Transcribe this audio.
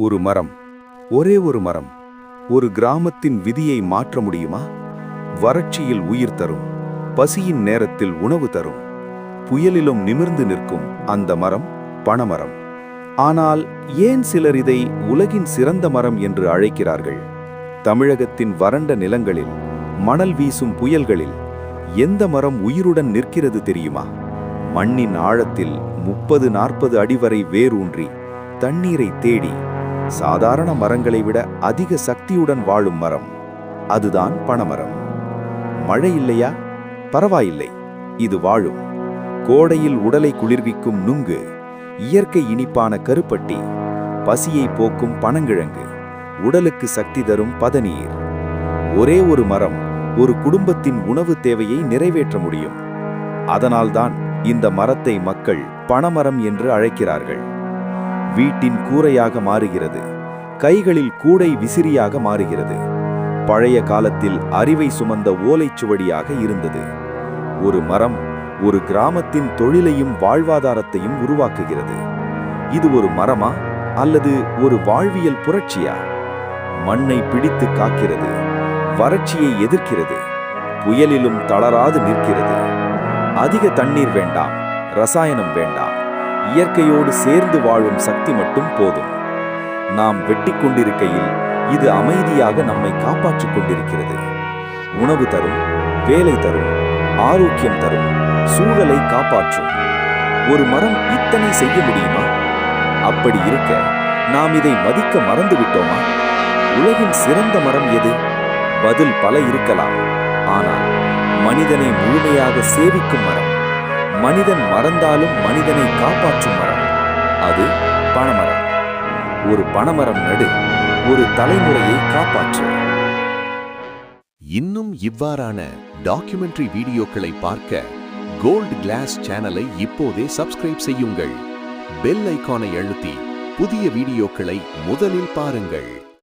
ஒரு மரம், ஒரே ஒரு மரம், ஒரு கிராமத்தின் விதியை மாற்ற முடியுமா? வறட்சியில் உயிர் தரும், பசியின் நேரத்தில் உணவு தரும், புயலிலும் நிமிர்ந்து நிற்கும் அந்த மரம் பனைமரம். ஆனால் ஏன் சிலர் இதை உலகின் சிறந்த மரம் என்று அழைக்கிறார்கள்? தமிழகத்தின் வறண்ட நிலங்களில், மணல் வீசும் புயல்களில் எந்த மரம் உயிருடன் நிற்கிறது தெரியுமா? மண்ணின் ஆழத்தில் 30-40 அடி வரை வேரூன்றி தண்ணீரை தேடி சாதாரண மரங்களை விட அதிக சக்தியுடன் வாழும் மரம், அதுதான் பனைமரம். மழை இல்லையா? பரவாயில்லை, இது வாழும். கோடையில் உடலை குளிர்விக்கும் நுங்கு, இயற்கை இனிப்பான கருப்பட்டி, பசியை போக்கும் பனங்கிழங்கு, உடலுக்கு சக்தி தரும் பதநீர். ஒரே ஒரு மரம் ஒரு குடும்பத்தின் உணவு தேவையை நிறைவேற்ற முடியும். அதனால்தான் இந்த மரத்தை மக்கள் பனைமரம் என்று அழைக்கிறார்கள். வீட்டின் கூரையாக மாறுகிறது, கைகளில் கூடை விசிறியாக மாறுகிறது. பழைய காலத்தில் அறிவை சுமந்த ஓலைச்சுவடியாக இருந்தது. ஒரு மரம் ஒரு கிராமத்தின் தொழிலையும் வாழ்வாதாரத்தையும் உருவாக்குகிறது. இது ஒரு மரமா அல்லது ஒரு வாழ்வியல் புரட்சியா? மண்ணை பிடித்து காக்கிறது, வறட்சியை எதிர்க்கிறது, புயலிலும் தளராது நிற்கிறது. அதிக தண்ணீர் வேண்டாம், ரசாயனம் வேண்டாம், இயற்கையோடு சேர்ந்து வாழும் சக்தி மட்டும் போதும். நாம் வெட்டி கொண்டிருக்கையில் இது அமைதியாக நம்மை காப்பாற்றிக் கொண்டிருக்கிறது. உணவு தரும், வேலை தரும், ஆரோக்கியம் தரும், சூழலை காப்பாற்றும். ஒரு மரம் இத்தனை செய்ய முடியுமா? அப்படி இருக்க நாம் இதை மதிக்க மறந்துவிட்டோமா? உலகின் சிறந்த மரம் எது? பதில் பல இருக்கலாம். ஆனால் மனிதனை முழுமையாக சேவிக்கும் மரம், மனிதன் மறந்தாலும் மனிதனை காப்பாற்றும் மரம், அது பனைமரம். ஒரு பனைமரம் நடு, ஒரு தலைமுறையை காப்பாற்று. இன்னும் இவ்வாறான டாக்குமெண்ட்ரி வீடியோக்களை பார்க்க கோல்ட் கிளாஸ் சேனலை இப்போதே சப்ஸ்கிரைப் செய்யுங்கள். பெல் ஐகானை அழுத்தி புதிய வீடியோக்களை முதலில் பாருங்கள்.